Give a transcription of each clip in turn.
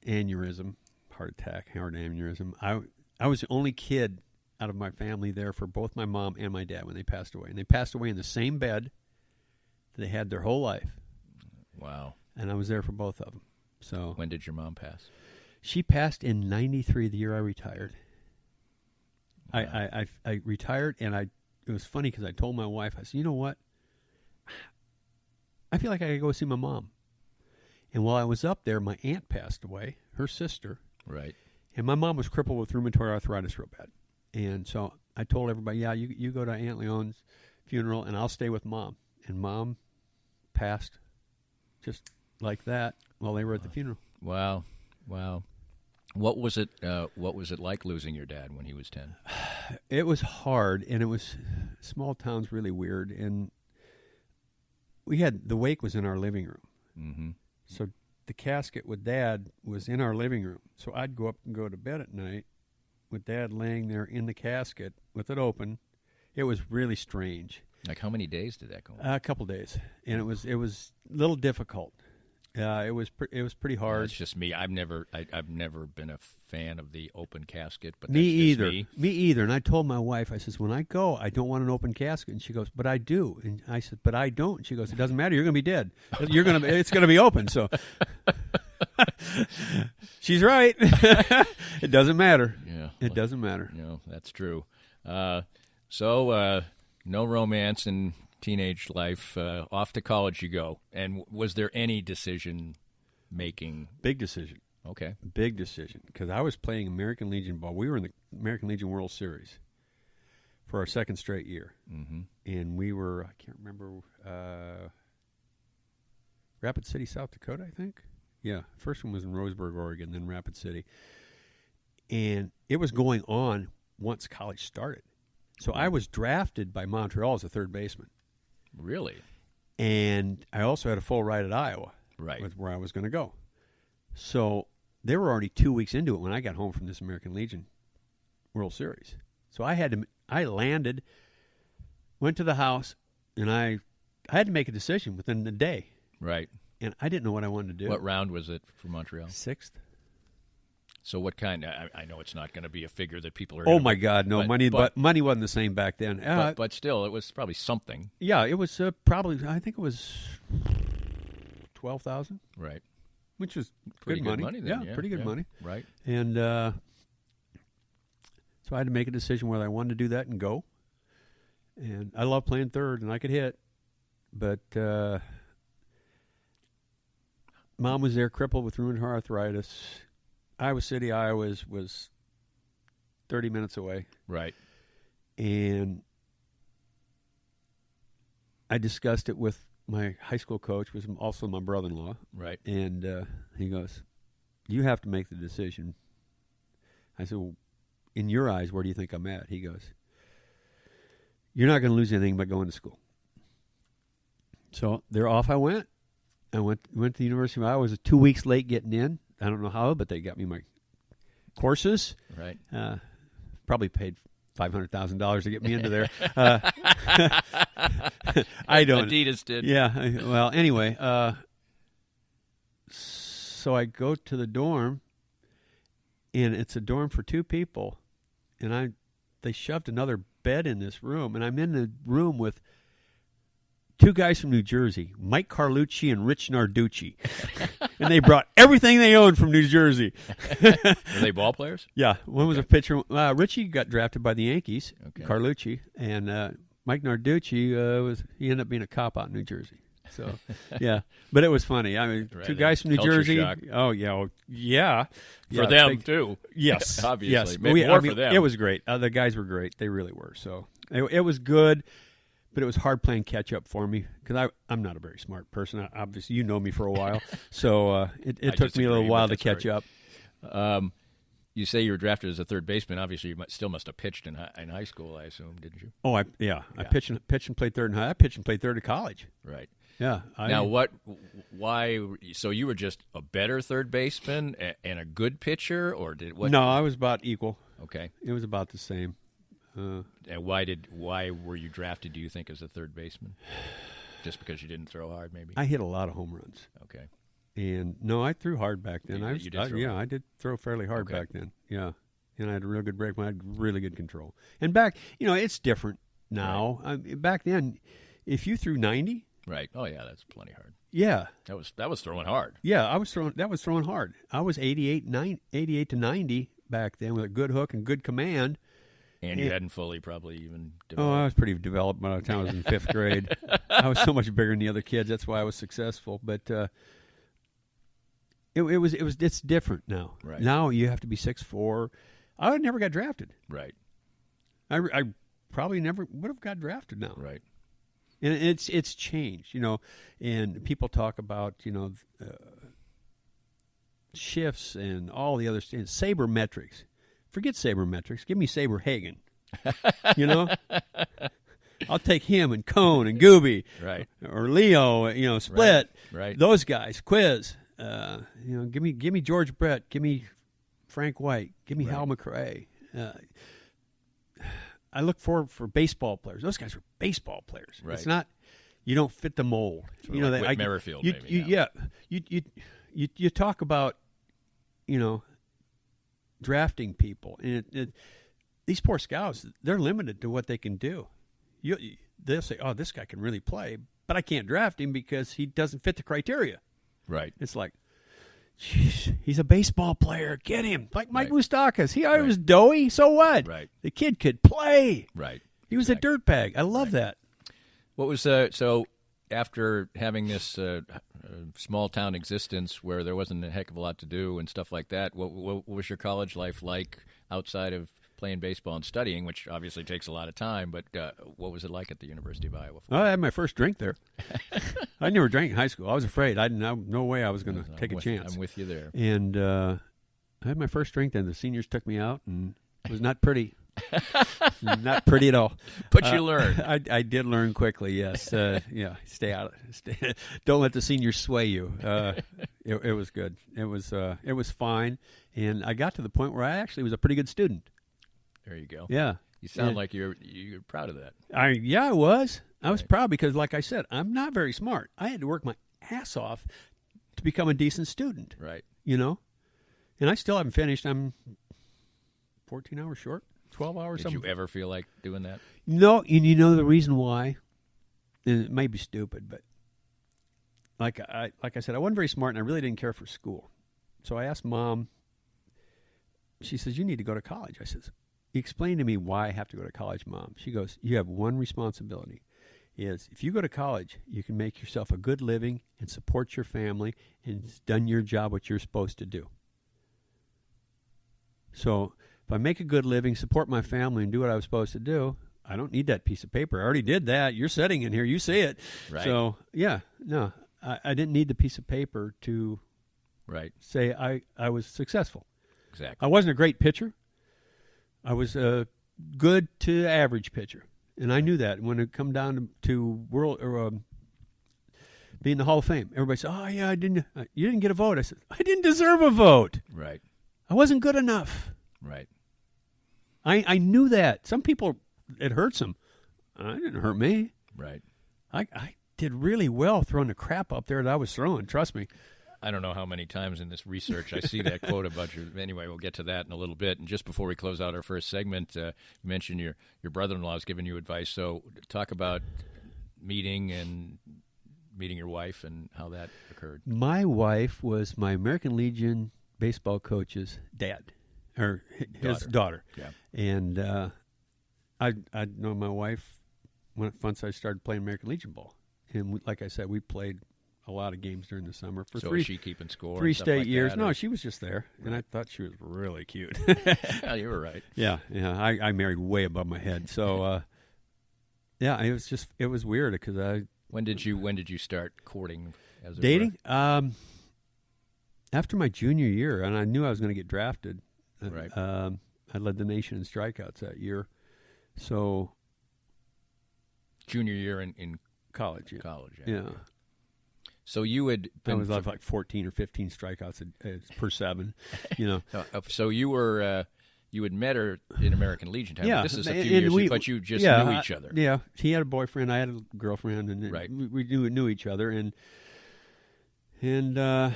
heart aneurysm. I was the only kid out of my family there for both my mom and my dad when they passed away. And they passed away in the same bed that they had their whole life. Wow. And I was there for both of them. So when did your mom pass? She passed in 93, the year I retired. Wow. I retired, and it was funny because I told my wife, I said, you know what? I feel like I could go see my mom. And while I was up there, my aunt passed away, her sister. Right. And my mom was crippled with rheumatoid arthritis real bad. And so I told everybody, yeah, you go to Aunt Leon's funeral, and I'll stay with Mom. And Mom passed just like that while they were at the funeral. Wow. What was it like losing your dad when he was 10? It was hard, and it was small town's really weird. And the wake was in our living room. Mm-hmm. So the casket with Dad was in our living room. So I'd go up and go to bed at night with Dad laying there in the casket with it open. It was really strange. Like how many days did that go on? A couple days, and it was a little difficult. It was pretty hard. It's just me. I've never been a fan of the open casket. But me that's either. Just Me either. And I told my wife, I says, when I go, I don't want an open casket. And she goes, but I do. And I said, but I don't. And she goes, it doesn't matter. You're going to be dead. It's going to be open. So she's right. It doesn't matter. Yeah, it doesn't matter. No, that's true. So no romance in teenage life. Off to college you go. And was there any decision making? Big decision. Okay. Big decision. Because I was playing American Legion ball. We were in the American Legion World Series for our second straight year. Mm-hmm. And we were, I can't remember, Rapid City, South Dakota, I think. Yeah. First one was in Roseburg, Oregon, then Rapid City. And it was going on once college started. So I was drafted by Montreal as a third baseman. Really? And I also had a full ride at Iowa. Right. With where I was going to go. So they were already 2 weeks into it when I got home from this American Legion World Series. So I landed, went to the house, and I had to make a decision within the day. Right. And I didn't know what I wanted to do. What round was it for Montreal? 6th. So what kind? I know it's not going to be a figure that people are. Oh my God, no money! But money wasn't the same back then. But still, it was probably something. Yeah, it was probably. I think it was $12,000. Right. Which was pretty good money. Then, yeah, pretty good money. Right. And so I had to make a decision whether I wanted to do that and go. And I love playing third, and I could hit, but Mom was there, crippled with rheumatoid arthritis. Iowa City, Iowa was 30 minutes away. Right. And I discussed it with my high school coach, was also my brother-in-law. Right. And he goes, you have to make the decision. I said, well, in your eyes, where do you think I'm at? He goes, you're not going to lose anything by going to school. So there off I went. I went to the University of Iowa. I was 2 weeks late getting in. I don't know how, but they got me my courses. Right. Probably paid $500,000 to get me into there. I don't. Adidas did. Yeah. Well, anyway, so I go to the dorm, and it's a dorm for 2 people, and they shoved another bed in this room, and I'm in the room with 2 guys from New Jersey, Mike Carlucci and Rich Narducci. And they brought everything they owned from New Jersey. Were they ball players? Yeah. One was a pitcher. Richie got drafted by the Yankees, okay. Carlucci. And Mike Narducci, he ended up being a cop out in New Jersey. So, yeah. But it was funny. I mean, right. 2 guys from New Culture Jersey. shock. Oh, yeah. Yeah. For them, too. Yes. Obviously. Yes. Maybe more for them. It was great. The guys were great. They really were. So, it was good. But it was hard playing catch-up for me because I'm not a very smart person. Obviously, you know me for a while. So it took me a little while to catch up. You say you were drafted as a third baseman. Obviously, you still must have pitched in high school, I assume, didn't you? Oh, I pitched and played third in high. I pitched and played third at college. Right. Yeah. Why? So you were just a better third baseman and a good pitcher, or what? No, I was about equal. Okay. It was about the same. And why were you drafted, do you think, as a third baseman? Just because you didn't throw hard, maybe? I hit a lot of home runs. Okay. And no, I threw hard back then. You did throw hard. I did throw fairly hard Okay. back then. Yeah, and I had a real good break. I had really good control. And back, it's different now. Back then, if you threw 90, Right. Oh, yeah, that's plenty hard. yeah, That was throwing hard. yeah, that was throwing hard. I was 88 to 90 back then with a good hook and good command. And you hadn't fully probably even Oh, developed. I was pretty developed by the time I was in 5th grade. I was so much bigger than the other kids. That's why I was successful. But it's different now. Right. Now you have to be 6'4". I never got drafted. Right. I probably never would have got drafted now. Right. And it's changed, and people talk about, shifts and all the other things. Sabermetrics. Forget sabermetrics. Give me Saber Hagen. I'll take him and Cone and Gooby. Right. Or Leo, Split. Right. Those guys. Quiz. Give me George Brett. Give me Frank White. Give me Hal McRae. I look for baseball players. Those guys are baseball players. Right. It's not. You don't fit the mold. Sort of like Whit Merrifield, maybe. Yeah. You talk about, drafting people, and these poor scouts, they're limited to what they can do. They'll say, "Oh, this guy can really play," but I can't draft him because he doesn't fit the criteria. Right. It's like, geez, he's a baseball player. Get him. Like Mike Right. Moustakas. He was doughy. So what? Right. The kid could play. Right. He was a dirtbag. I love that. What was so after having this small town existence where there wasn't a heck of a lot to do and stuff like that? What was your college life like outside of playing baseball and studying, which obviously takes a lot of time? But what was it like at the University of Iowa? I had my first drink there. I never drank in high school. I was afraid. No way I was going to take a chance. I'm with you there. And I had my first drink then. The seniors took me out, and it was not pretty. Not pretty at all. But you learned. I did learn quickly, yes. Stay out. Don't let the seniors sway you. It was good. It was fine. And I got to the point where I actually was a pretty good student. There you go. Yeah. You sound like you're proud of that. I was. I was proud because, like I said, I'm not very smart. I had to work my ass off to become a decent student. Right. And I still haven't finished. I'm 14 hours short, 12 hours. Did you ever feel like doing that? No, and you know the reason why? And it may be stupid, but like I said, I wasn't very smart, and I really didn't care for school. So I asked Mom. She says, "You need to go to college." I says, "Explain to me why I have to go to college, Mom." She goes, "You have one responsibility. Is if you go to college, you can make yourself a good living and support your family, and it's done your job what you're supposed to do. So if I make a good living, support my family, and do what I was supposed to do, I don't need that piece of paper. I already did that. You're sitting in here. You see it." Right. So, I didn't need the piece of paper to say I was successful. Exactly. I wasn't a great pitcher. I was a good to average pitcher, and I knew that. When it come down to world or be in the Hall of Fame, everybody said, "Oh yeah, you didn't get a vote." I said, "I didn't deserve a vote. Right. I wasn't good enough." Right. I knew that. Some people, it hurts them. It didn't hurt me. Right. I did really well throwing the crap up there that I was throwing. Trust me. I don't know how many times in this research I see that quote about you. Anyway, we'll get to that in a little bit. And just before we close out our first segment, you mentioned your brother-in-law is giving you advice. So talk about meeting your wife and how that occurred. My wife was my American Legion baseball coach's dad, or his daughter. Yeah. And I'd known my wife once I started playing American Legion ball. And like I said, we played a lot of games during the summer for was she keeping score? 3 and stuff straight like years. that, No, or? she was just there, and I thought she was really cute. Yeah, you were right. Yeah. I married way above my head, so it was weird because When did you start courting? As it dating? After my junior year, and I knew I was going to get drafted. Right. I led the nation in strikeouts that year, so junior year in college. Yeah. college. Yeah. Okay. So you had I been was like 14 or 15 strikeouts per 7, So you had met her in American Legion time. Yeah, This is a few and years, but you just knew each other. Yeah, he had a boyfriend, I had a girlfriend, and Right. we knew each other, and And I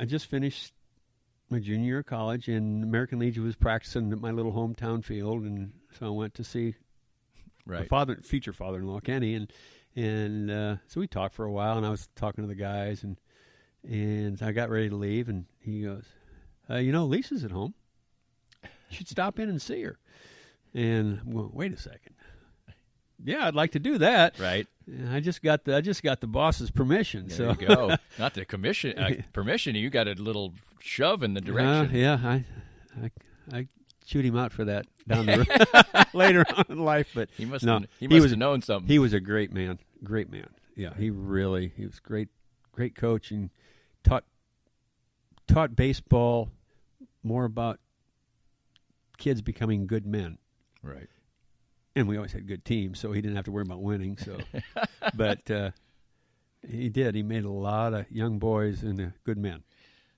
just finished my junior year of college, and American Legion was practicing at my little hometown field, and so I went to see my future father-in-law, Kenny, and so we talked for a while, and I was talking to the guys, and I got ready to leave, and he goes, Lisa's at home. You should stop in and see her. And I'm going, wait a second. Yeah, I'd like to do that. Right. I just got the boss's permission. There you go. Not the permission. You got a little shove in the direction. Yeah, I chewed him out for that down the road later on in life. But he must have known something. He was a great man. Great man. Yeah, he was great coach, and taught baseball more about kids becoming good men. Right. And we always had good teams, so he didn't have to worry about winning. So, but he did. He made a lot of young boys into good men.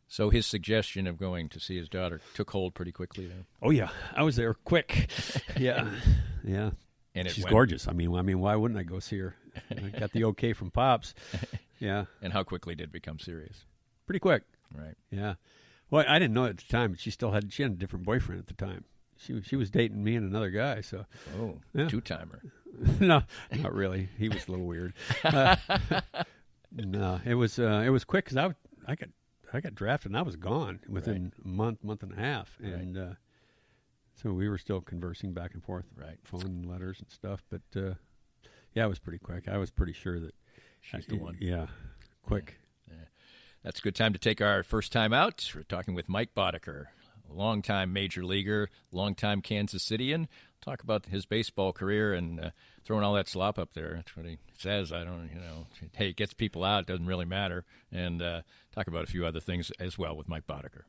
So his suggestion of going to see his daughter took hold pretty quickly, then. Oh yeah, I was there quick. Yeah. And she's gorgeous. I mean, why wouldn't I go see her? I got the okay from Pops. Yeah. And how quickly did it become serious? Pretty quick. Right. Yeah. Well, I didn't know at the time, but she had a different boyfriend at the time. She was dating me and another guy, so. Oh, yeah. Two-timer. No, not really. He was a little weird. No, it was quick because I got drafted and I was gone within a month and a half, and so we were still conversing back and forth, phone and letters and stuff. But yeah, it was pretty quick. I was pretty sure that she's the one. Yeah, quick. Yeah. That's a good time to take our first time out. We're talking with MIke Boddicker, longtime major leaguer, longtime Kansas Cityan. Talk about his baseball career and throwing all that slop up there. That's what he says. Hey, it gets people out. It doesn't really matter. And talk about a few other things as well with MIke Boddicker.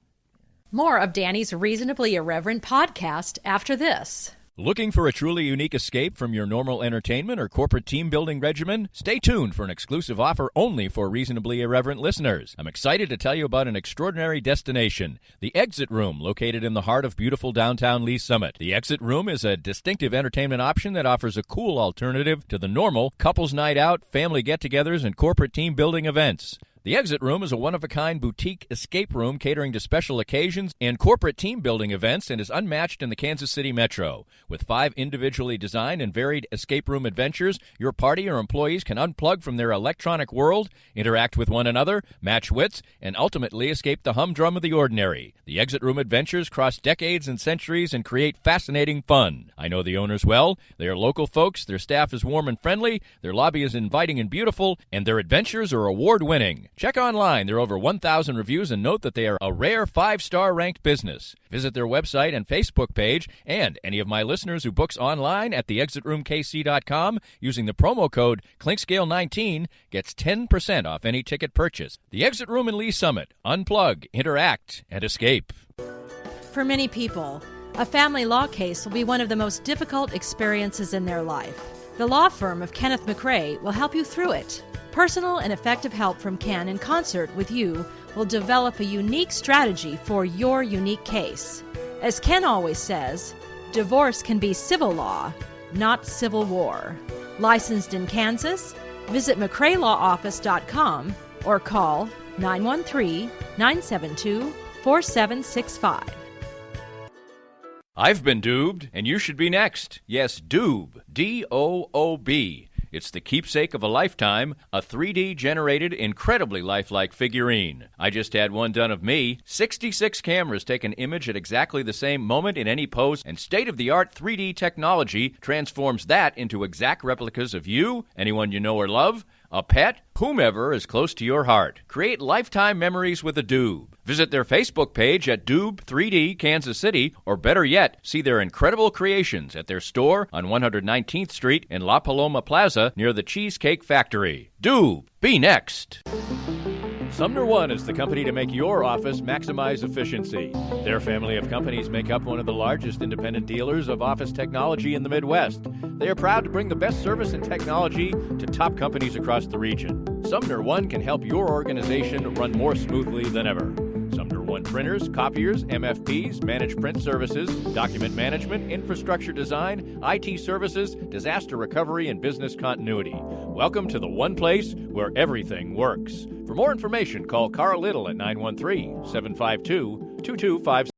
More of Danny's Reasonably Irreverent podcast after this. Looking for a truly unique escape from your normal entertainment or corporate team-building regimen? Stay tuned for an exclusive offer only for Reasonably Irreverent listeners. I'm excited to tell you about an extraordinary destination, the Exit Room, located in the heart of beautiful downtown Lee Summit. The Exit Room is a distinctive entertainment option that offers a cool alternative to the normal couples night out, family get-togethers, and corporate team-building events. The Exit Room is a one-of-a-kind boutique escape room catering to special occasions and corporate team-building events and is unmatched in the Kansas City metro. With 5 individually designed and varied escape room adventures, your party or employees can unplug from their electronic world, interact with one another, match wits, and ultimately escape the humdrum of the ordinary. The Exit Room adventures cross decades and centuries and create fascinating fun. I know the owners well. They are local folks, their staff is warm and friendly, their lobby is inviting and beautiful, and their adventures are award-winning. Check online. There are over 1,000 reviews, and note that they are a rare 5-star ranked business. Visit their website and Facebook page, and any of my listeners who books online at theexitroomkc.com using the promo code ClinkScale19 gets 10% off any ticket purchase. The Exit Room in Lee Summit. Unplug, interact, and escape. For many people, a family law case will be one of the most difficult experiences in their life. The law firm of Kenneth McRae will help you through it. Personal and effective help from Ken in concert with you will develop a unique strategy for your unique case. As Ken always says, divorce can be civil law, not civil war. Licensed in Kansas? Visit McRaeLawOffice.com or call 913-972-4765. I've been doobed, and you should be next. Yes, Doob, D-O-O-B. It's the keepsake of a lifetime, a 3D-generated, incredibly lifelike figurine. I just had one done of me. 66 cameras take an image at exactly the same moment in any pose, and state-of-the-art 3D technology transforms that into exact replicas of you, anyone you know or love, a pet, whomever is close to your heart. Create lifetime memories with a Doob. Visit their Facebook page at Doob 3D Kansas City, or better yet, see their incredible creations at their store on 119th Street in La Paloma Plaza near the Cheesecake Factory. Doob, be next. Sumner One is the company to make your office maximize efficiency. Their family of companies make up one of the largest independent dealers of office technology in the Midwest. They are proud to bring the best service and technology to top companies across the region. Sumner One can help your organization run more smoothly than ever. Sumner all-in-one printers, copiers, MFPs, managed print services, document management, infrastructure design, IT services, disaster recovery, and business continuity. Welcome to the one place where everything works. For more information, call Carl Little at 913-752-2257.